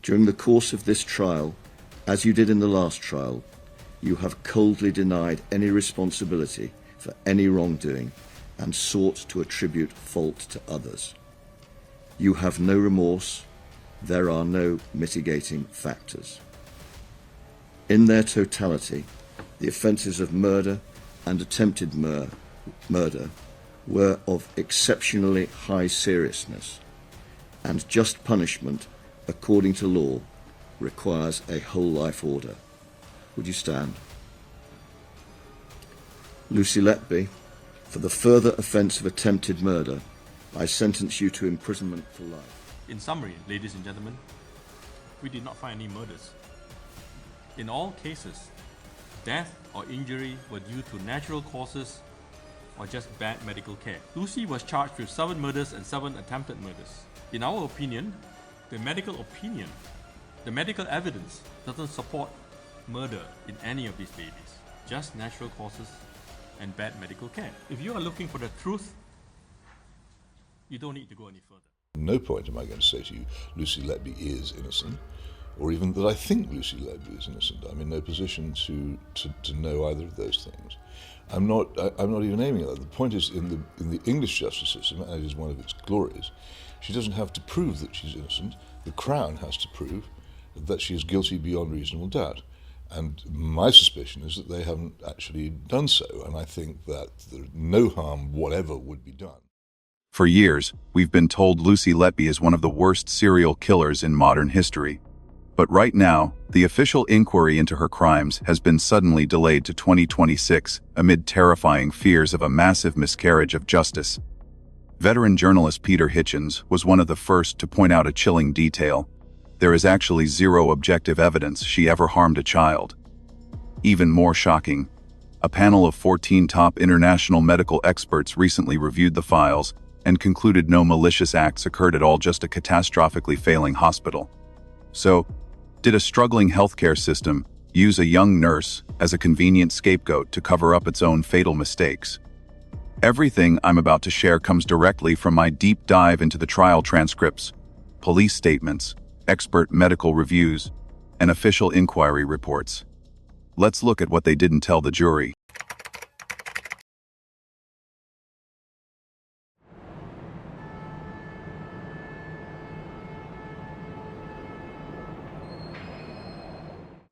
During the course of this trial, as you did in the last trial, you have coldly denied any responsibility for any wrongdoing and sought to attribute fault to others. You have no remorse. There are no mitigating factors. In their totality, the offences of murder and attempted murder were of exceptionally high seriousness, and just punishment, according to law, requires a whole life order. Would you stand? Lucy Letby, for the further offence of attempted murder, I sentence you to imprisonment for life. In summary, ladies and gentlemen, we did not find any murders. In all cases, death or injury were due to natural causes or just bad medical care. Lucy was charged with 7 murders and 7 attempted murders. In our opinion, the medical evidence doesn't support murder in any of these babies, just natural causes and bad medical care. If you are looking for the truth, you don't need to go any further. At no point am I going to say to you, Lucy Letby is innocent, or even that I think Lucy Letby is innocent. I'm in no position to know either of those things. I'm not even aiming at that. The point is, in the English justice system, and it is one of its glories, she doesn't have to prove that she's innocent. The Crown has to prove that she is guilty beyond reasonable doubt. And my suspicion is that they haven't actually done so, and I think that no harm whatever would be done. For years, we've been told Lucy Letby is one of the worst serial killers in modern history. But right now, the official inquiry into her crimes has been suddenly delayed to 2026 amid terrifying fears of a massive miscarriage of justice. Veteran journalist Peter Hitchens was one of the first to point out a chilling detail. There is actually zero objective evidence she ever harmed a child. Even more shocking, a panel of 14 top international medical experts recently reviewed the files and concluded no malicious acts occurred at all, just a catastrophically failing hospital. So, did a struggling healthcare system use a young nurse as a convenient scapegoat to cover up its own fatal mistakes? Everything I'm about to share comes directly from my deep dive into the trial transcripts, police statements, expert medical reviews, and official inquiry reports. Let's look at what they didn't tell the jury.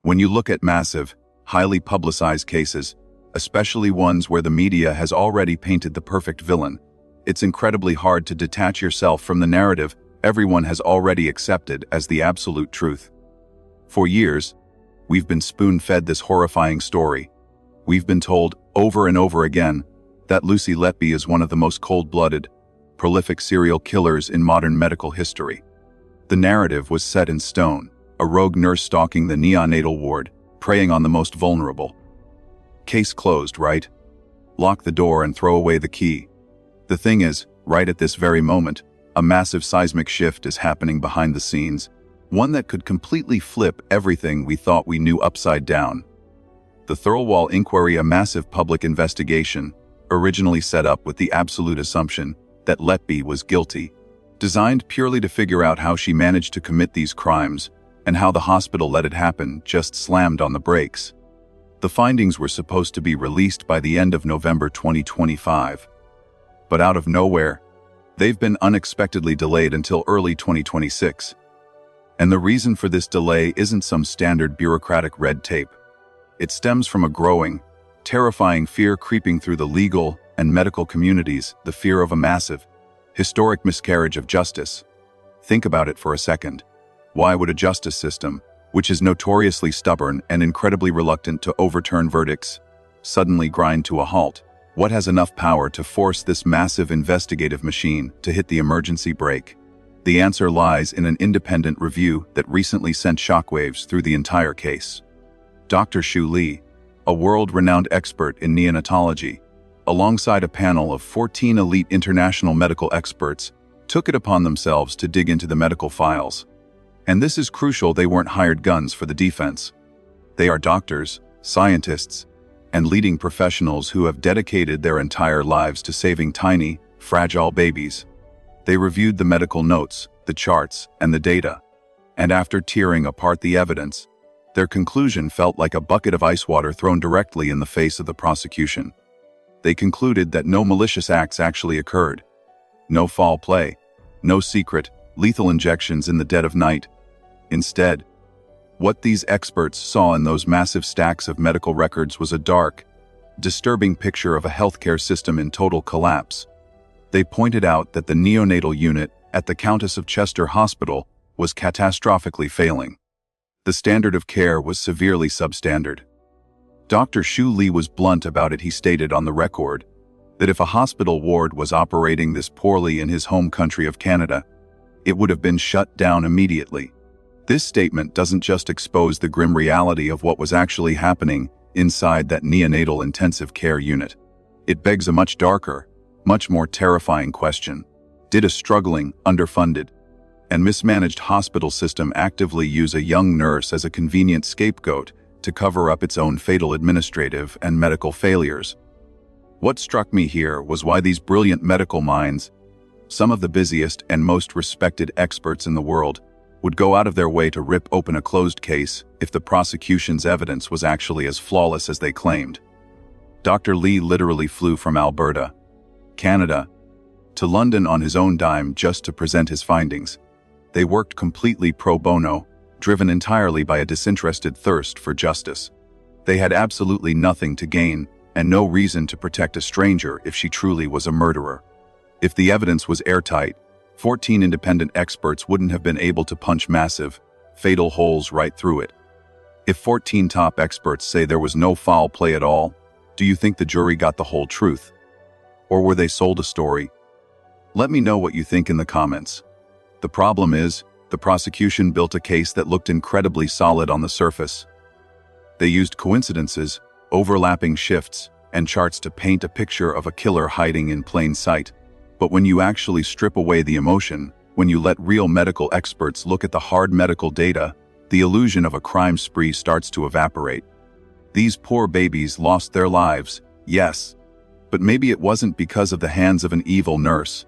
When you look at massive, highly publicized cases, especially ones where the media has already painted the perfect villain, it's incredibly hard to detach yourself from the narrative everyone has already accepted as the absolute truth. For years, we've been spoon-fed this horrifying story. We've been told over and over again that Lucy Letby is one of the most cold-blooded, prolific serial killers in modern medical history. The narrative was set in stone. A rogue nurse stalking the neonatal ward, preying on the most vulnerable. Case closed, right? Lock the door and throw away the key. The thing is, right at this very moment, a massive seismic shift is happening behind the scenes, one that could completely flip everything we thought we knew upside down. The Thirlwall Inquiry, a massive public investigation, originally set up with the absolute assumption that Letby was guilty, designed purely to figure out how she managed to commit these crimes, and how the hospital let it happen, just slammed on the brakes. The findings were supposed to be released by the end of November 2025. But out of nowhere, they've been unexpectedly delayed until early 2026. And the reason for this delay isn't some standard bureaucratic red tape. It stems from a growing, terrifying fear creeping through the legal and medical communities, the fear of a massive, historic miscarriage of justice. Think about it for a second. Why would a justice system, which is notoriously stubborn and incredibly reluctant to overturn verdicts, suddenly grind to a halt? What has enough power to force this massive investigative machine to hit the emergency brake? The answer lies in an independent review that recently sent shockwaves through the entire case. Dr. Shu Li, a world-renowned expert in neonatology, alongside a panel of 14 elite international medical experts, took it upon themselves to dig into the medical files. And this is crucial, they weren't hired guns for the defense. They are doctors, scientists, and leading professionals who have dedicated their entire lives to saving tiny, fragile babies. They reviewed the medical notes, the charts, and the data. and after tearing apart the evidence, their conclusion felt like a bucket of ice water thrown directly in the face of the prosecution. They concluded that no malicious acts actually occurred. No foul play, no secret, lethal injections in the dead of night. Instead, what these experts saw in those massive stacks of medical records was a dark, disturbing picture of a healthcare system in total collapse. They pointed out that the neonatal unit at the Countess of Chester Hospital was catastrophically failing. The standard of care was severely substandard. Dr. Shu Lee was blunt about it. He stated on the record that if a hospital ward was operating this poorly in his home country of Canada, it would have been shut down immediately. This statement doesn't just expose the grim reality of what was actually happening inside that neonatal intensive care unit. It begs a much darker, much more terrifying question. Did a struggling, underfunded, and mismanaged hospital system actively use a young nurse as a convenient scapegoat to cover up its own fatal administrative and medical failures? What struck me here was why these brilliant medical minds, some of the busiest and most respected experts in the world, would go out of their way to rip open a closed case if the prosecution's evidence was actually as flawless as they claimed. Dr. Lee literally flew from Alberta, Canada, to London on his own dime just to present his findings. They worked completely pro bono, driven entirely by a disinterested thirst for justice. They had absolutely nothing to gain and no reason to protect a stranger if she truly was a murderer. If the evidence was airtight, 14 independent experts wouldn't have been able to punch massive, fatal holes right through it. If 14 top experts say there was no foul play at all, do you think the jury got the whole truth? Or were they sold a story? Let me know what you think in the comments. The problem is, the prosecution built a case that looked incredibly solid on the surface. They used coincidences, overlapping shifts, and charts to paint a picture of a killer hiding in plain sight. But when you actually strip away the emotion, when you let real medical experts look at the hard medical data, the illusion of a crime spree starts to evaporate. These poor babies lost their lives, yes, but maybe it wasn't because of the hands of an evil nurse.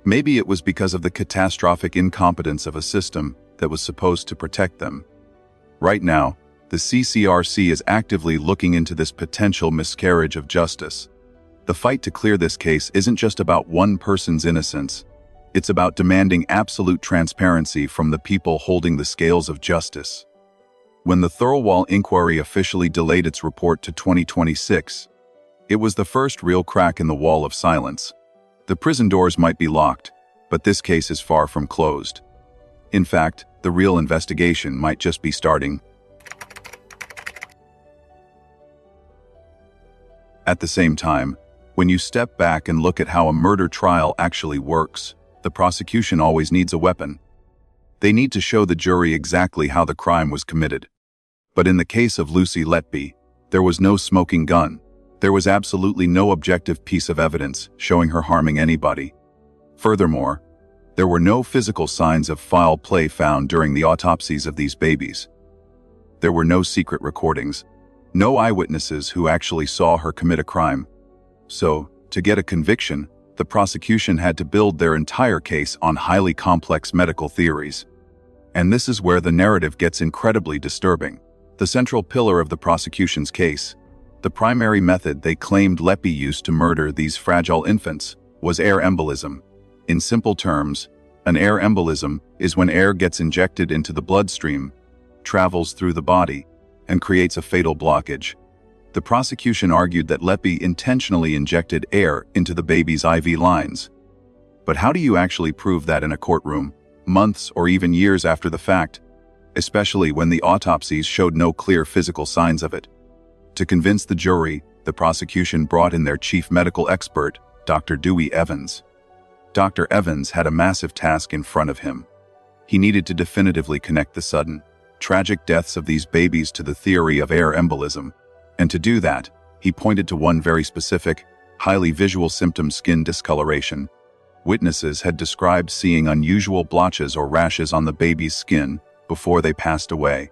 Maybe it was because of the catastrophic incompetence of a system that was supposed to protect them. Right now, the CCRC is actively looking into this potential miscarriage of justice. The fight to clear this case isn't just about one person's innocence. It's about demanding absolute transparency from the people holding the scales of justice. When the Thirlwall inquiry officially delayed its report to 2026, it was the first real crack in the wall of silence. The prison doors might be locked, but this case is far from closed. In fact, the real investigation might just be starting. At the same time, when you step back and look at how a murder trial actually works, the prosecution always needs a weapon. They need to show the jury exactly how the crime was committed. But in the case of Lucy Letby, there was no smoking gun. There was absolutely no objective piece of evidence showing her harming anybody. Furthermore, there were no physical signs of foul play found during the autopsies of these babies. There were no secret recordings, no eyewitnesses who actually saw her commit a crime. So, to get a conviction, the prosecution had to build their entire case on highly complex medical theories. And this is where the narrative gets incredibly disturbing. The central pillar of the prosecution's case, the primary method they claimed Letby used to murder these fragile infants, was air embolism. In simple terms, an air embolism is when air gets injected into the bloodstream, travels through the body, and creates a fatal blockage. The prosecution argued that Letby intentionally injected air into the baby's IV lines. But how do you actually prove that in a courtroom, months or even years after the fact, especially when the autopsies showed no clear physical signs of it? To convince the jury, the prosecution brought in their chief medical expert, Dr. Dewey Evans. Dr. Evans had a massive task in front of him. He needed to definitively connect the sudden, tragic deaths of these babies to the theory of air embolism. And to do that, he pointed to one very specific, highly visual symptom: skin discoloration. Witnesses had described seeing unusual blotches or rashes on the baby's skin before they passed away.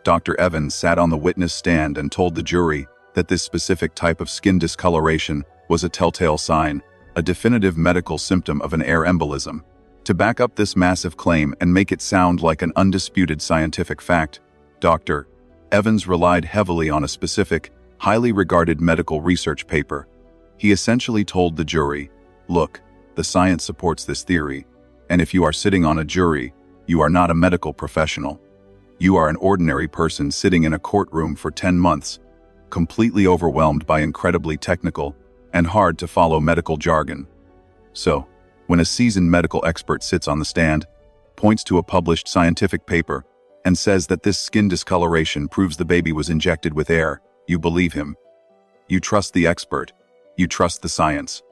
Dr. Evans sat on the witness stand and told the jury that this specific type of skin discoloration was a telltale sign, a definitive medical symptom of an air embolism. To back up this massive claim and make it sound like an undisputed scientific fact, Dr. Evans relied heavily on a specific, highly regarded medical research paper. He essentially told the jury, look, the science supports this theory, and if you are sitting on a jury, you are not a medical professional. You are an ordinary person sitting in a courtroom for 10 months, completely overwhelmed by incredibly technical and hard to follow medical jargon. So, when a seasoned medical expert sits on the stand, points to a published scientific paper, and says that this skin discoloration proves the baby was injected with air, you believe him. You trust the expert. You trust the science.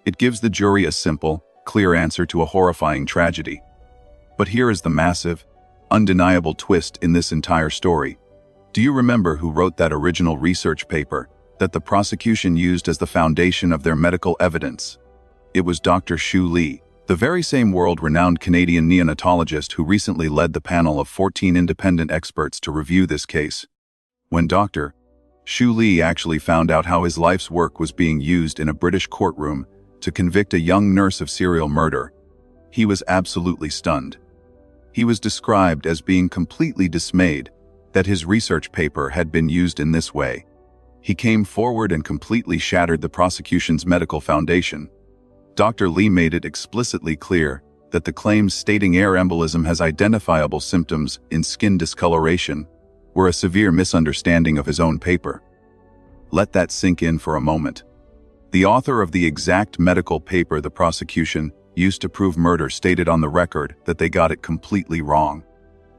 It gives the jury a simple, clear answer to a horrifying tragedy. But here is the massive, undeniable twist in this entire story. Do you remember who wrote that original research paper that the prosecution used as the foundation of their medical evidence? It was Dr. Shu Li, the very same world-renowned Canadian neonatologist who recently led the panel of 14 independent experts to review this case. When Dr. Shu Li actually found out how his life's work was being used in a British courtroom to convict a young nurse of serial murder, he was absolutely stunned. He was described as being completely dismayed that his research paper had been used in this way. He came forward and completely shattered the prosecution's medical foundation. Dr. Li made it explicitly clear that the claims stating air embolism has identifiable symptoms in skin discoloration were a severe misunderstanding of his own paper. Let that sink in for a moment. The author of the exact medical paper the prosecution used to prove murder stated on the record that they got it completely wrong.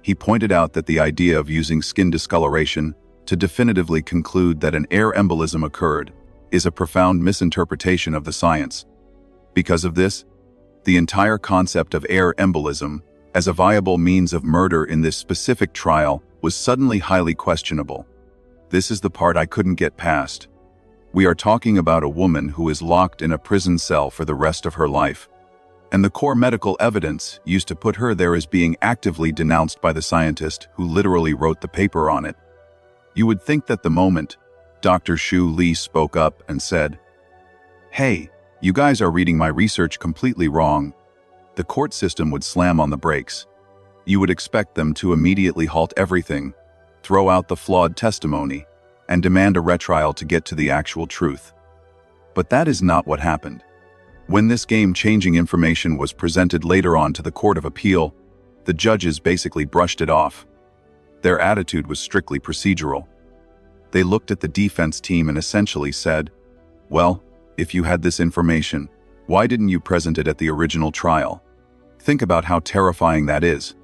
He pointed out that the idea of using skin discoloration to definitively conclude that an air embolism occurred is a profound misinterpretation of the science. Because of this, the entire concept of air embolism as a viable means of murder in this specific trial was suddenly highly questionable. This is the part I couldn't get past. We are talking about a woman who is locked in a prison cell for the rest of her life, and the core medical evidence used to put her there is being actively denounced by the scientist who literally wrote the paper on it. You would think that the moment Dr. Shu Li spoke up and said, "Hey, you guys are reading my research completely wrong," the court system would slam on the brakes. You would expect them to immediately halt everything, throw out the flawed testimony, and demand a retrial to get to the actual truth. But that is not what happened. When this game-changing information was presented later on to the Court of Appeal, the judges basically brushed it off. Their attitude was strictly procedural. They looked at the defense team and essentially said, "Well, if you had this information, why didn't you present it at the original trial?" Think about how terrifying that is.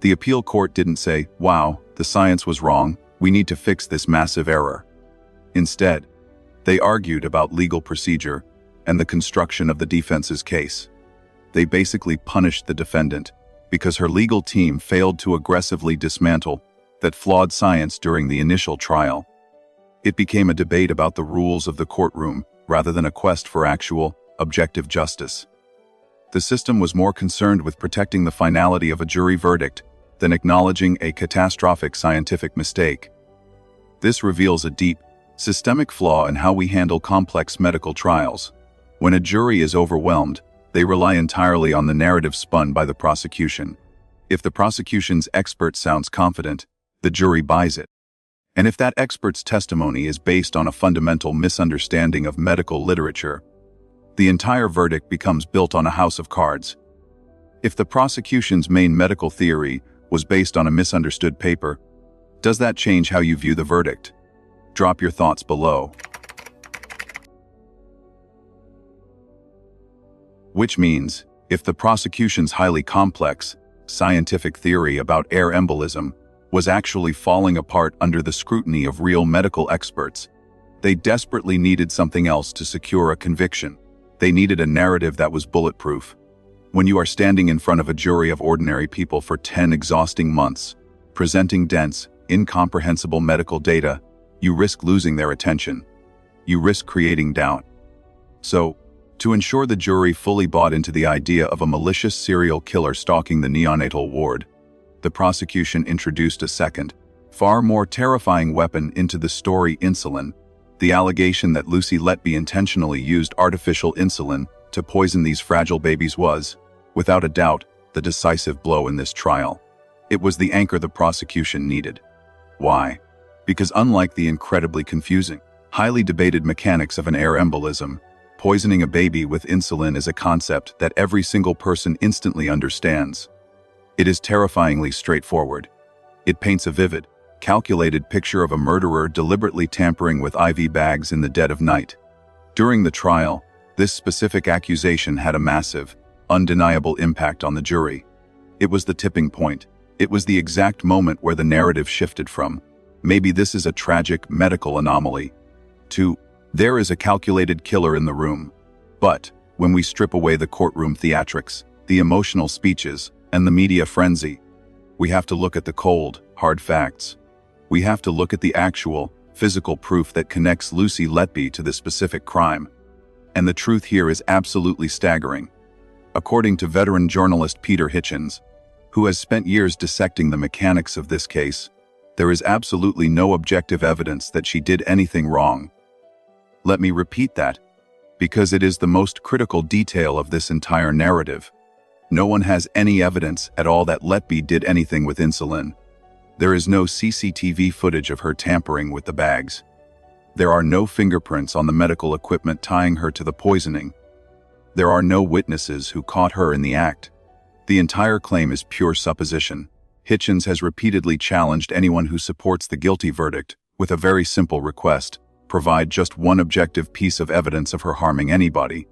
The appeal court didn't say, "Wow, the science was wrong, we need to fix this massive error." Instead, they argued about legal procedure and the construction of the defense's case. They basically punished the defendant because her legal team failed to aggressively dismantle that flawed science during the initial trial. It became a debate about the rules of the courtroom rather than a quest for actual, objective justice. The system was more concerned with protecting the finality of a jury verdict than acknowledging a catastrophic scientific mistake. This reveals a deep, systemic flaw in how we handle complex medical trials. When a jury is overwhelmed, they rely entirely on the narrative spun by the prosecution. If the prosecution's expert sounds confident, the jury buys it. And if that expert's testimony is based on a fundamental misunderstanding of medical literature, the entire verdict becomes built on a house of cards. If the prosecution's main medical theory was based on a misunderstood paper, does that change how you view the verdict? Drop your thoughts below. Which means, if the prosecution's highly complex, scientific theory about air embolism was actually falling apart under the scrutiny of real medical experts, they desperately needed something else to secure a conviction. They needed a narrative that was bulletproof. When you are standing in front of a jury of ordinary people for 10 exhausting months, presenting dense, incomprehensible medical data, you risk losing their attention. You risk creating doubt. So, to ensure the jury fully bought into the idea of a malicious serial killer stalking the neonatal ward, the prosecution introduced a second, far more terrifying weapon into the story: insulin. The allegation that Lucy Letby intentionally used artificial insulin to poison these fragile babies was, without a doubt, the decisive blow in this trial. It was the anchor the prosecution needed. Why? Because unlike the incredibly confusing, highly debated mechanics of an air embolism, poisoning a baby with insulin is a concept that every single person instantly understands. It is terrifyingly straightforward. It paints a vivid, calculated picture of a murderer deliberately tampering with IV bags in the dead of night. During the trial, this specific accusation had a massive, undeniable impact on the jury. It was the tipping point. It was the exact moment where the narrative shifted from, "Maybe this is a tragic medical anomaly," to, "There is a calculated killer in the room." But, when we strip away the courtroom theatrics, the emotional speeches, and the media frenzy, we have to look at the cold, hard facts. We have to look at the actual, physical proof that connects Lucy Letby to this specific crime. And the truth here is absolutely staggering. According to veteran journalist Peter Hitchens, who has spent years dissecting the mechanics of this case, there is absolutely no objective evidence that she did anything wrong. Let me repeat that, because it is the most critical detail of this entire narrative. No one has any evidence at all that Letby did anything with insulin. There is no CCTV footage of her tampering with the bags. There are no fingerprints on the medical equipment tying her to the poisoning. There are no witnesses who caught her in the act. The entire claim is pure supposition. Hitchens has repeatedly challenged anyone who supports the guilty verdict with a very simple request: provide just one objective piece of evidence of her harming anybody.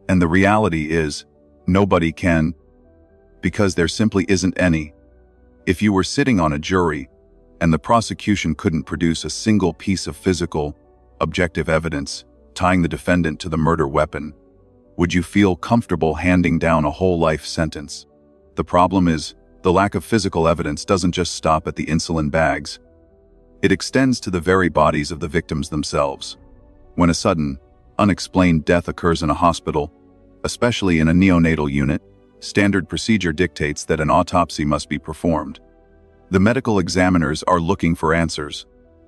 And the reality is, nobody can, because there simply isn't any. If you were sitting on a jury, and the prosecution couldn't produce a single piece of physical, objective evidence tying the defendant to the murder weapon, would you feel comfortable handing down a whole life sentence? The problem is, the lack of physical evidence doesn't just stop at the insulin bags. It extends to the very bodies of the victims themselves. When a sudden, unexplained death occurs in a hospital, especially in a neonatal unit, standard procedure dictates that an autopsy must be performed. The medical examiners are looking for answers.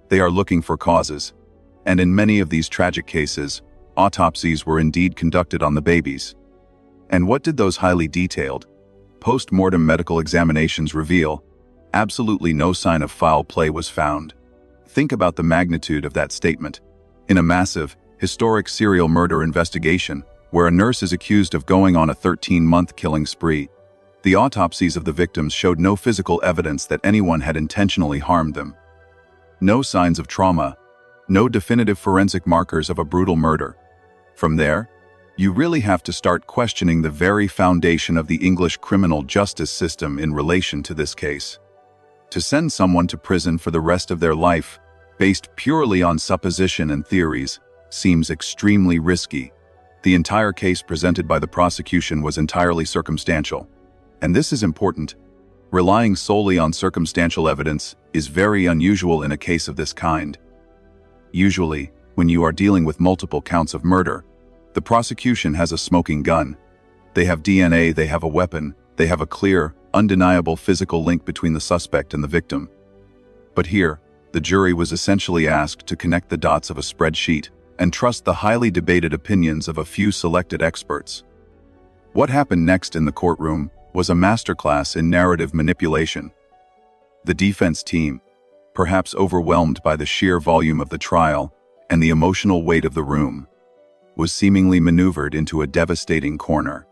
They are looking for causes. And in many of these tragic cases, autopsies were indeed conducted on the babies. And what did those highly detailed, post-mortem medical examinations reveal? Absolutely no sign of foul play was found. Think about the magnitude of that statement. In a massive, historic serial murder investigation, where a nurse is accused of going on a 13-month killing spree, the autopsies of the victims showed no physical evidence that anyone had intentionally harmed them. No signs of trauma, no definitive forensic markers of a brutal murder. From there, you really have to start questioning the very foundation of the English criminal justice system in relation to this case. To send someone to prison for the rest of their life, based purely on supposition and theories, seems extremely risky. The entire case presented by the prosecution was entirely circumstantial. And this is important. Relying solely on circumstantial evidence is very unusual in a case of this kind. Usually, when you are dealing with multiple counts of murder, the prosecution has a smoking gun. They have DNA, they have a weapon, they have a clear, undeniable physical link between the suspect and the victim. But here, the jury was essentially asked to connect the dots of a spreadsheet and trust the highly debated opinions of a few selected experts. What happened next in the courtroom was a masterclass in narrative manipulation. The defense team, perhaps overwhelmed by the sheer volume of the trial and the emotional weight of the room, was seemingly maneuvered into a devastating corner.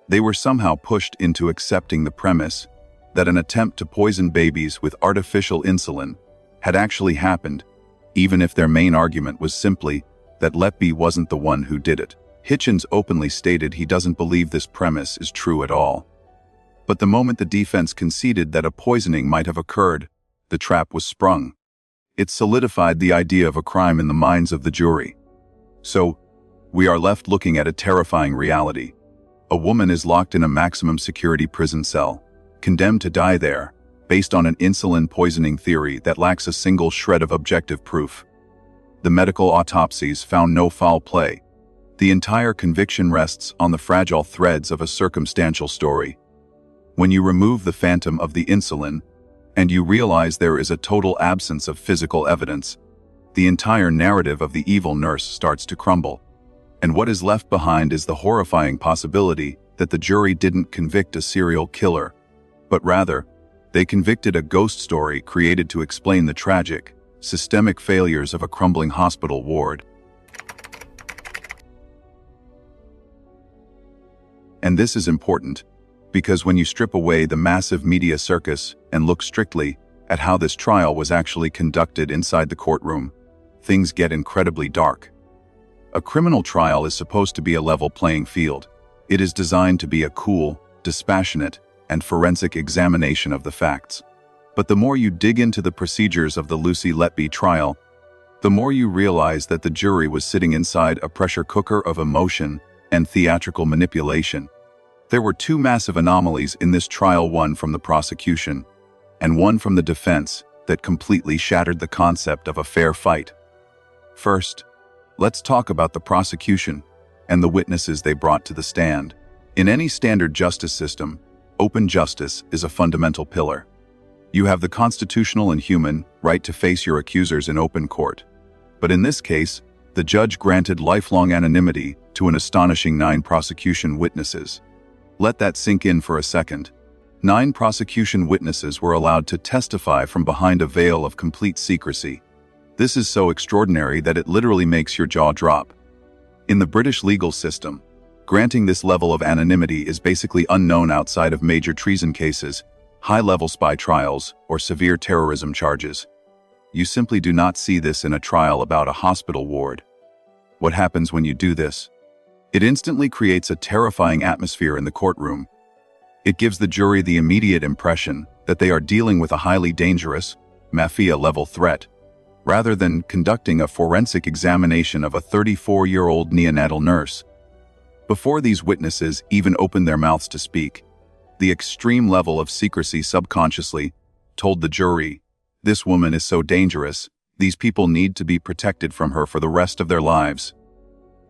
They were somehow pushed into accepting the premise that an attempt to poison babies with artificial insulin had actually happened, even if their main argument was simply that Letby wasn't the one who did it. Hitchens openly stated he doesn't believe this premise is true at all. But the moment the defense conceded that a poisoning might have occurred, the trap was sprung. It solidified the idea of a crime in the minds of the jury. So, we are left looking at a terrifying reality. A woman is locked in a maximum security prison cell, condemned to die there, based on an insulin poisoning theory that lacks a single shred of objective proof. The medical autopsies found no foul play. The entire conviction rests on the fragile threads of a circumstantial story. When you remove the phantom of the insulin, and you realize there is a total absence of physical evidence, the entire narrative of the evil nurse starts to crumble. And what is left behind is the horrifying possibility that the jury didn't convict a serial killer, but rather, they convicted a ghost story created to explain the tragic, systemic failures of a crumbling hospital ward. And this is important, because when you strip away the massive media circus and look strictly at how this trial was actually conducted inside the courtroom, things get incredibly dark. A criminal trial is supposed to be a level playing field. It is designed to be a cool, dispassionate, and forensic examination of the facts. But the more you dig into the procedures of the Lucy Letby trial, the more you realize that the jury was sitting inside a pressure cooker of emotion and theatrical manipulation. There were two massive anomalies in this trial, one from the prosecution and one from the defense, that completely shattered the concept of a fair fight. First, let's talk about the prosecution and the witnesses they brought to the stand. In any standard justice system, open justice is a fundamental pillar. You have the constitutional and human right to face your accusers in open court. But in this case, the judge granted lifelong anonymity to an astonishing 9 prosecution witnesses. Let that sink in for a second. 9 prosecution witnesses were allowed to testify from behind a veil of complete secrecy. This is so extraordinary that it literally makes your jaw drop. In the British legal system, granting this level of anonymity is basically unknown outside of major treason cases, high-level spy trials, or severe terrorism charges. You simply do not see this in a trial about a hospital ward. What happens when you do this? It instantly creates a terrifying atmosphere in the courtroom. It gives the jury the immediate impression that they are dealing with a highly dangerous, mafia-level threat, rather than conducting a forensic examination of a 34-year-old neonatal nurse. Before these witnesses even opened their mouths to speak, the extreme level of secrecy subconsciously told the jury, "This woman is so dangerous, these people need to be protected from her for the rest of their lives."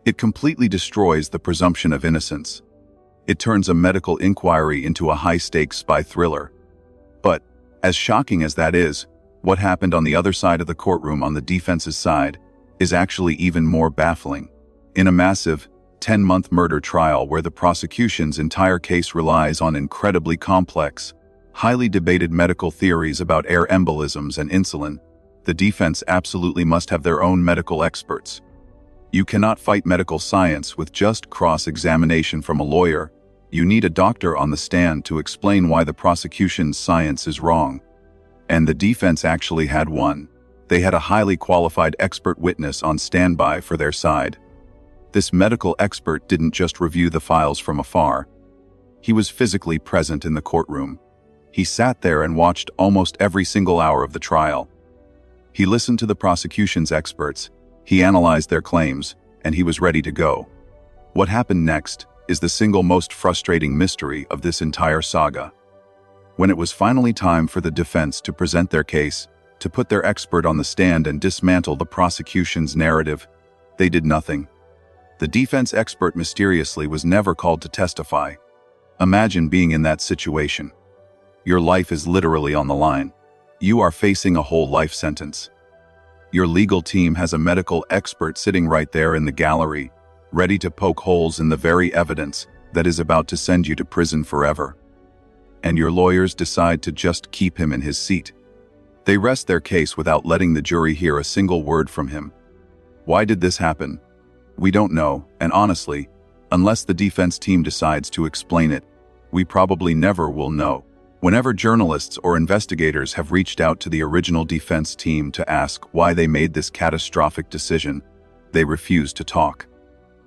It completely destroys the presumption of innocence. It turns a medical inquiry into a high-stakes spy thriller. But, as shocking as that is, what happened on the other side of the courtroom on the defense's side is actually even more baffling. In a massive, 10-month murder trial where the prosecution's entire case relies on incredibly complex, highly debated medical theories about air embolisms and insulin, the defense absolutely must have their own medical experts. You cannot fight medical science with just cross-examination from a lawyer. You need a doctor on the stand to explain why the prosecution's science is wrong. And the defense actually had one. They had a highly qualified expert witness on standby for their side. This medical expert didn't just review the files from afar. He was physically present in the courtroom. He sat there and watched almost every single hour of the trial. He listened to the prosecution's experts, he analyzed their claims, and he was ready to go. What happened next is the single most frustrating mystery of this entire saga. When it was finally time for the defense to present their case, to put their expert on the stand and dismantle the prosecution's narrative, they did nothing. The defense expert mysteriously was never called to testify. Imagine being in that situation. Your life is literally on the line. You are facing a whole life sentence. Your legal team has a medical expert sitting right there in the gallery, ready to poke holes in the very evidence that is about to send you to prison forever. And your lawyers decide to just keep him in his seat. They rest their case without letting the jury hear a single word from him. Why did this happen? We don't know, and honestly, unless the defense team decides to explain it, we probably never will know. Whenever journalists or investigators have reached out to the original defense team to ask why they made this catastrophic decision, they refuse to talk.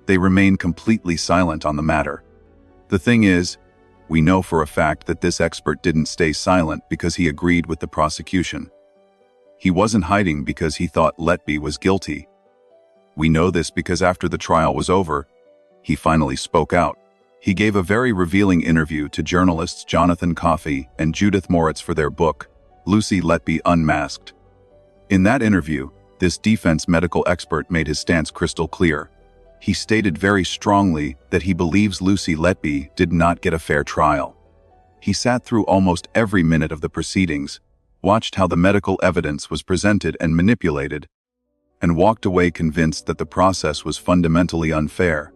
They remain completely silent on the matter. The thing is, we know for a fact that this expert didn't stay silent because he agreed with the prosecution. He wasn't hiding because he thought Letby was guilty. We know this because after the trial was over, he finally spoke out. He gave a very revealing interview to journalists Jonathan Coffey and Judith Moritz for their book, Lucy Letby Unmasked. In that interview, this defense medical expert made his stance crystal clear. He stated very strongly that he believes Lucy Letby did not get a fair trial. He sat through almost every minute of the proceedings, watched how the medical evidence was presented and manipulated, and walked away convinced that the process was fundamentally unfair.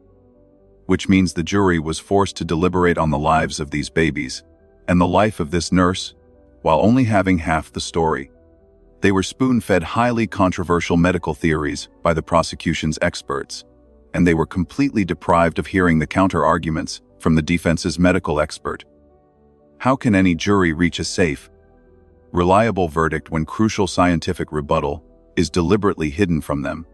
which means the jury was forced to deliberate on the lives of these babies and the life of this nurse, while only having half the story. They were spoon-fed highly controversial medical theories by the prosecution's experts, and they were completely deprived of hearing the counter-arguments from the defense's medical expert. How can any jury reach a safe, reliable verdict when crucial scientific rebuttal is deliberately hidden from them?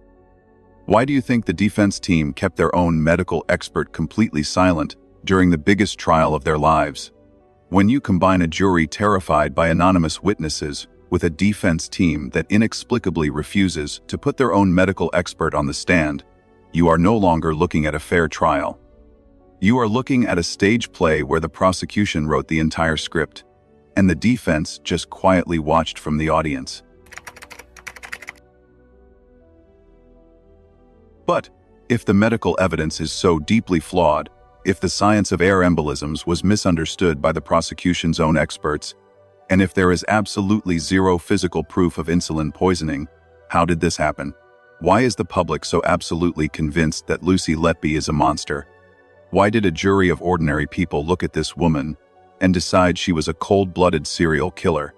Why do you think the defense team kept their own medical expert completely silent during the biggest trial of their lives? When you combine a jury terrified by anonymous witnesses with a defense team that inexplicably refuses to put their own medical expert on the stand, you are no longer looking at a fair trial. You are looking at a stage play where the prosecution wrote the entire script, and the defense just quietly watched from the audience. But if the medical evidence is so deeply flawed, if the science of air embolisms was misunderstood by the prosecution's own experts, and if there is absolutely zero physical proof of insulin poisoning, how did this happen? Why is the public so absolutely convinced that Lucy Letby is a monster? Why did a jury of ordinary people look at this woman and decide she was a cold-blooded serial killer?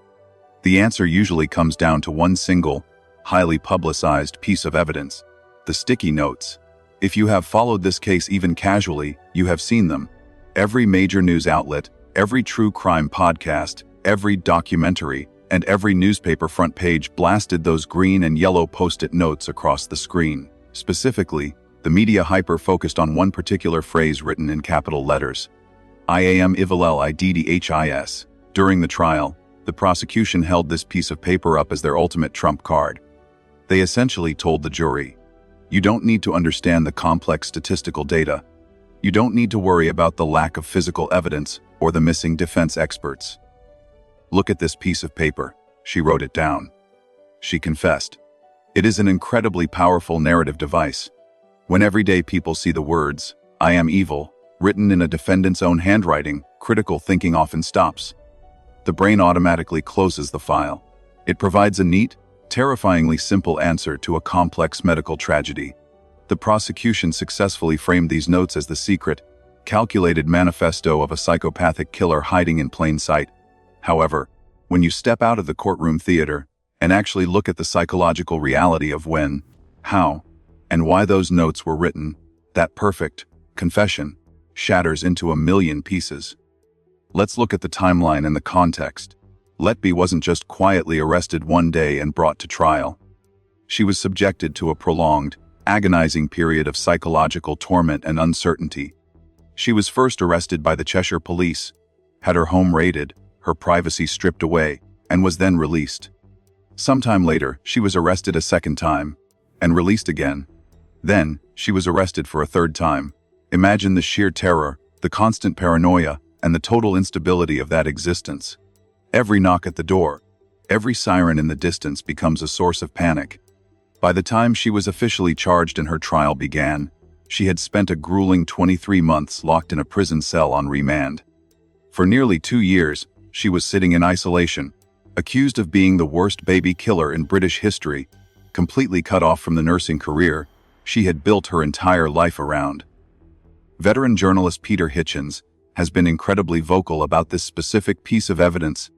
The answer usually comes down to one single, highly publicized piece of evidence: the sticky notes. If you have followed this case even casually, you have seen them. Every major news outlet, every true crime podcast, every documentary, and every newspaper front page blasted those green and yellow post-it notes across the screen. Specifically, the media hyper-focused on one particular phrase written in capital letters: I am IDDHIS. During the trial, the prosecution held this piece of paper up as their ultimate trump card. They essentially told the jury, you don't need to understand the complex statistical data. You don't need to worry about the lack of physical evidence or the missing defense experts. Look at this piece of paper. She wrote it down. She confessed. It is an incredibly powerful narrative device. When everyday people see the words, I am evil, written in a defendant's own handwriting, critical thinking often stops. The brain automatically closes the file. It provides a neat, terrifyingly simple answer to a complex medical tragedy. The prosecution successfully framed these notes as the secret, calculated manifesto of a psychopathic killer hiding in plain sight. However, when you step out of the courtroom theater and actually look at the psychological reality of when, how, and why those notes were written, that perfect confession shatters into a million pieces. Let's look at the timeline and the context. Letby wasn't just quietly arrested one day and brought to trial. She was subjected to a prolonged, agonizing period of psychological torment and uncertainty. She was first arrested by the Cheshire police, had her home raided, her privacy stripped away, and was then released. Sometime later, she was arrested a second time, and released again. Then, she was arrested for a third time. Imagine the sheer terror, the constant paranoia, and the total instability of that existence. Every knock at the door, every siren in the distance becomes a source of panic. By the time she was officially charged and her trial began, she had spent a grueling 23 months locked in a prison cell on remand. For nearly 2 years, she was sitting in isolation, accused of being the worst baby killer in British history, completely cut off from the nursing career she had built her entire life around. Veteran journalist Peter Hitchens has been incredibly vocal about this specific piece of evidence,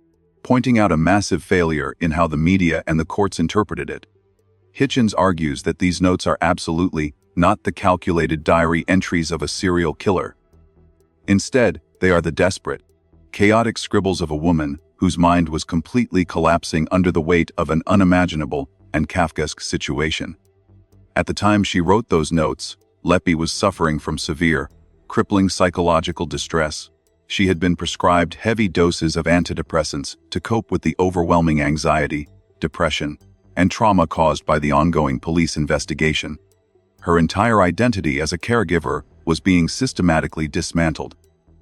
pointing out a massive failure in how the media and the courts interpreted it. Hitchens argues that these notes are absolutely not the calculated diary entries of a serial killer. Instead, they are the desperate, chaotic scribbles of a woman whose mind was completely collapsing under the weight of an unimaginable and Kafkaesque situation. At the time she wrote those notes, Letby was suffering from severe, crippling psychological distress. She had been prescribed heavy doses of antidepressants to cope with the overwhelming anxiety, depression, and trauma caused by the ongoing police investigation. Her entire identity as a caregiver was being systematically dismantled.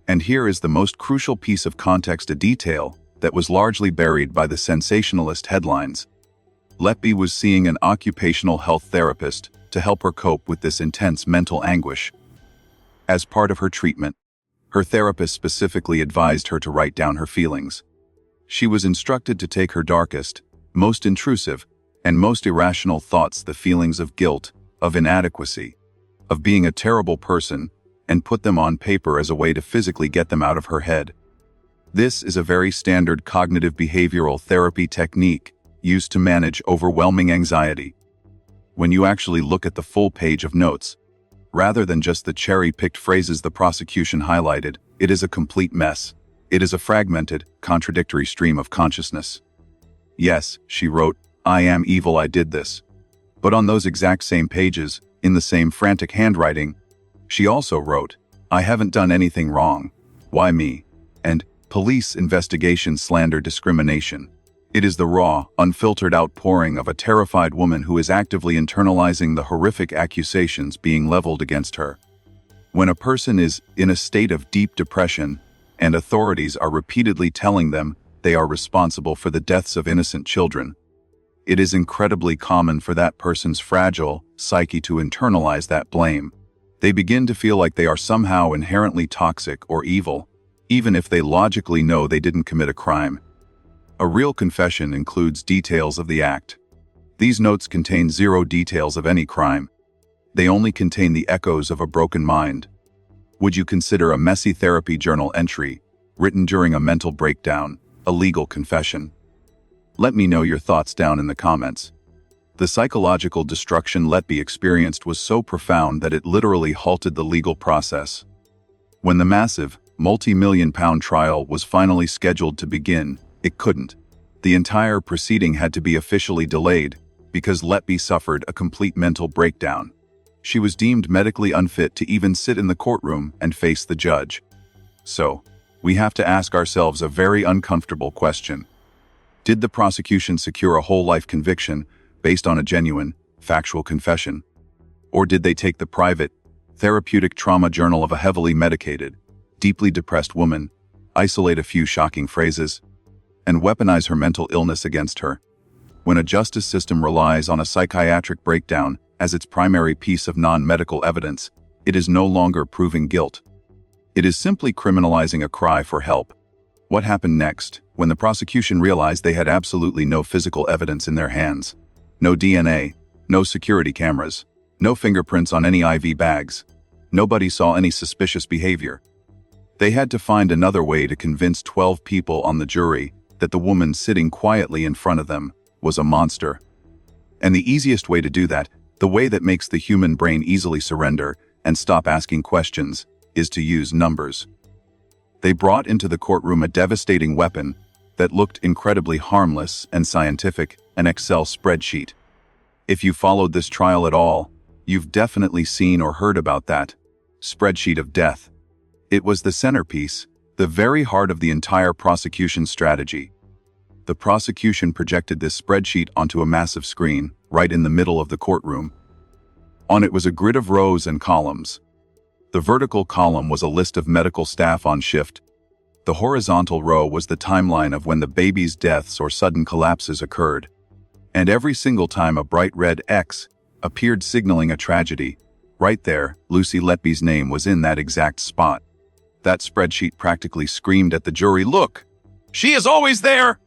And here is the most crucial piece of context, a detail that was largely buried by the sensationalist headlines. Letby was seeing an occupational health therapist to help her cope with this intense mental anguish. As part of her treatment, her therapist specifically advised her to write down her feelings. She was instructed to take her darkest, most intrusive, and most irrational thoughts, the feelings of guilt, of inadequacy, of being a terrible person, and put them on paper as a way to physically get them out of her head. This is a very standard cognitive behavioral therapy technique used to manage overwhelming anxiety. When you actually look at the full page of notes, rather than just the cherry-picked phrases the prosecution highlighted, it is a complete mess. It is a fragmented, contradictory stream of consciousness. Yes, she wrote, "I am evil, I did this." But on those exact same pages, in the same frantic handwriting, she also wrote, "I haven't done anything wrong. Why me?" And "Police investigation slander discrimination." It is the raw, unfiltered outpouring of a terrified woman who is actively internalizing the horrific accusations being leveled against her. When a person is in a state of deep depression, and authorities are repeatedly telling them they are responsible for the deaths of innocent children, it is incredibly common for that person's fragile psyche to internalize that blame. They begin to feel like they are somehow inherently toxic or evil, even if they logically know they didn't commit a crime. A real confession includes details of the act. These notes contain zero details of any crime. They only contain the echoes of a broken mind. Would you consider a messy therapy journal entry, written during a mental breakdown, a legal confession? Let me know your thoughts down in the comments. The psychological destruction Letby experienced was so profound that it literally halted the legal process. When the massive, multi-million-pound trial was finally scheduled to begin, it couldn't. The entire proceeding had to be officially delayed because Letby suffered a complete mental breakdown. She was deemed medically unfit to even sit in the courtroom and face the judge. So, we have to ask ourselves a very uncomfortable question. Did the prosecution secure a whole-life conviction based on a genuine, factual confession? Or did they take the private, therapeutic trauma journal of a heavily medicated, deeply depressed woman, isolate a few shocking phrases, and weaponize her mental illness against her? When a justice system relies on a psychiatric breakdown as its primary piece of non-medical evidence, it is no longer proving guilt. It is simply criminalizing a cry for help. What happened next, when the prosecution realized they had absolutely no physical evidence in their hands? No DNA, no security cameras, no fingerprints on any IV bags. Nobody saw any suspicious behavior. They had to find another way to convince 12 people on the jury that the woman sitting quietly in front of them was a monster. And the easiest way to do that, the way that makes the human brain easily surrender and stop asking questions, is to use numbers. They brought into the courtroom a devastating weapon that looked incredibly harmless and scientific, an Excel spreadsheet. If you followed this trial at all, you've definitely seen or heard about that spreadsheet of death. It was the centerpiece, the very heart of the entire prosecution strategy. The prosecution projected this spreadsheet onto a massive screen, right in the middle of the courtroom. On it was a grid of rows and columns. The vertical column was a list of medical staff on shift. The horizontal row was the timeline of when the baby's deaths or sudden collapses occurred. And every single time a bright red X appeared signaling a tragedy, right there, Lucy Letby's name was in that exact spot. That spreadsheet practically screamed at the jury, "Look! She is always there!"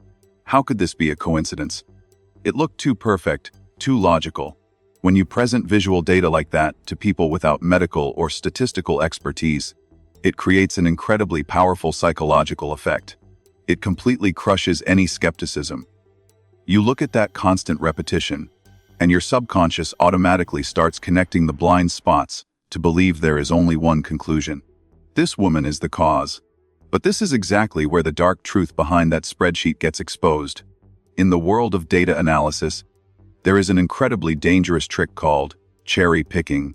How could this be a coincidence? It looked too perfect, too logical. When you present visual data like that to people without medical or statistical expertise, it creates an incredibly powerful psychological effect. It completely crushes any skepticism. You look at that constant repetition, and your subconscious automatically starts connecting the blind spots to believe there is only one conclusion. This woman is the cause. But this is exactly where the dark truth behind that spreadsheet gets exposed. In the world of data analysis, there is an incredibly dangerous trick called cherry picking,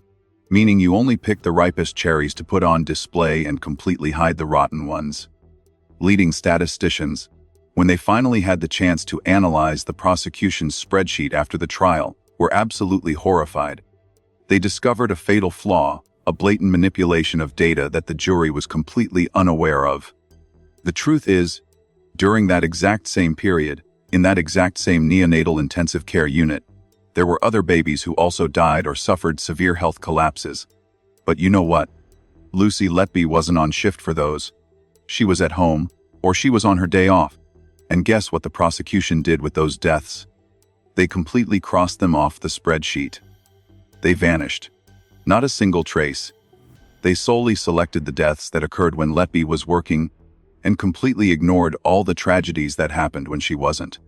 meaning you only pick the ripest cherries to put on display and completely hide the rotten ones. Leading statisticians, when they finally had the chance to analyze the prosecution's spreadsheet after the trial, were absolutely horrified. They discovered a fatal flaw, a blatant manipulation of data that the jury was completely unaware of. The truth is, during that exact same period, in that exact same neonatal intensive care unit, there were other babies who also died or suffered severe health collapses. But you know what? Lucy Letby wasn't on shift for those. She was at home, or she was on her day off. And guess what the prosecution did with those deaths? They completely crossed them off the spreadsheet. They vanished. Not a single trace. They solely selected the deaths that occurred when Letby was working and completely ignored all the tragedies that happened when she wasn't.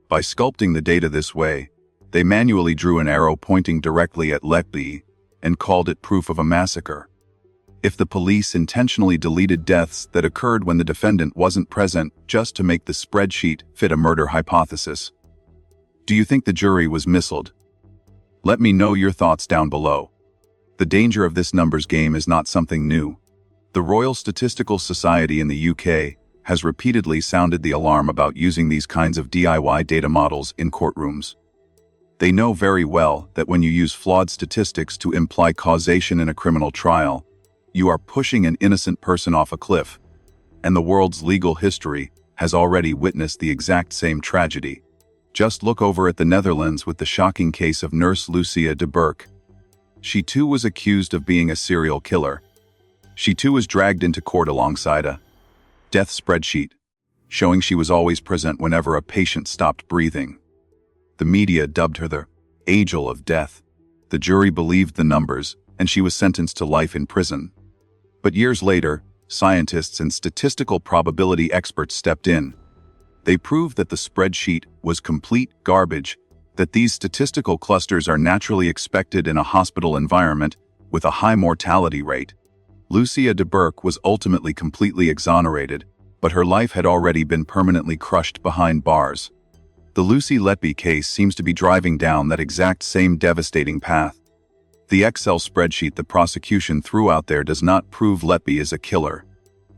By sculpting the data this way, they manually drew an arrow pointing directly at Letby and called it proof of a massacre. If the police intentionally deleted deaths that occurred when the defendant wasn't present just to make the spreadsheet fit a murder hypothesis, do you think the jury was misled? Let me know your thoughts down below. The danger of this numbers game is not something new. The Royal Statistical Society in the UK has repeatedly sounded the alarm about using these kinds of DIY data models in courtrooms. They know very well that when you use flawed statistics to imply causation in a criminal trial, you are pushing an innocent person off a cliff, and the world's legal history has already witnessed the exact same tragedy. Just look over at the Netherlands with the shocking case of nurse Lucy Letby. She too was accused of being a serial killer. She too was dragged into court alongside a death spreadsheet, showing she was always present whenever a patient stopped breathing. The media dubbed her the angel of death. The jury believed the numbers, and she was sentenced to life in prison. But years later, scientists and statistical probability experts stepped in. They proved that the spreadsheet was complete garbage, that these statistical clusters are naturally expected in a hospital environment with a high mortality rate. Lucy Letby was ultimately completely exonerated, but her life had already been permanently crushed behind bars. The Lucy Letby case seems to be driving down that exact same devastating path. The Excel spreadsheet the prosecution threw out there does not prove Letby is a killer.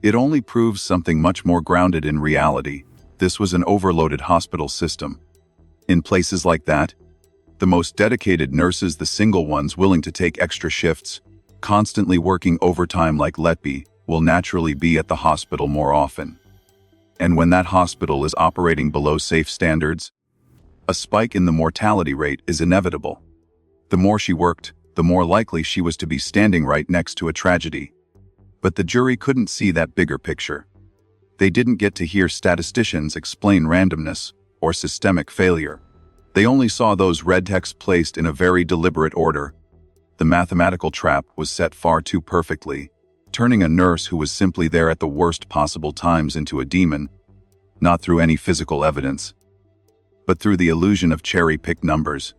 It only proves something much more grounded in reality. This was an overloaded hospital system. In places like that, the most dedicated nurses, the single ones willing to take extra shifts, constantly working overtime like Letby, will naturally be at the hospital more often. And when that hospital is operating below safe standards, a spike in the mortality rate is inevitable. The more she worked, the more likely she was to be standing right next to a tragedy. But the jury couldn't see that bigger picture. They didn't get to hear statisticians explain randomness or systemic failure. They only saw those red texts placed in a very deliberate order. The mathematical trap was set far too perfectly, turning a nurse who was simply there at the worst possible times into a demon, not through any physical evidence, but through the illusion of cherry-picked numbers.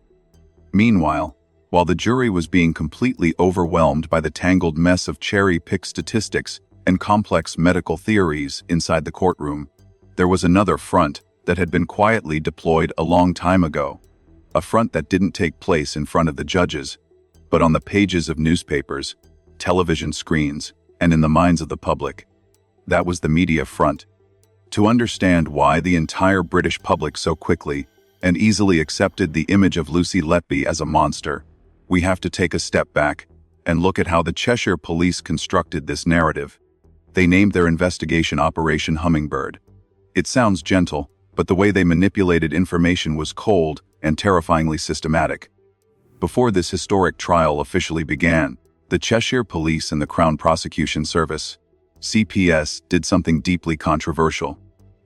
Meanwhile, while the jury was being completely overwhelmed by the tangled mess of cherry-picked statistics and complex medical theories inside the courtroom, there was another front that had been quietly deployed a long time ago. A front that didn't take place in front of the judges, but on the pages of newspapers, television screens, and in the minds of the public. That was the media front. To understand why the entire British public so quickly and easily accepted the image of Lucy Letby as a monster, we have to take a step back and look at how the Cheshire Police constructed this narrative. They named their investigation Operation Hummingbird. It sounds gentle, but the way they manipulated information was cold and terrifyingly systematic. Before this historic trial officially began, the Cheshire Police and the Crown Prosecution Service, CPS, did something deeply controversial.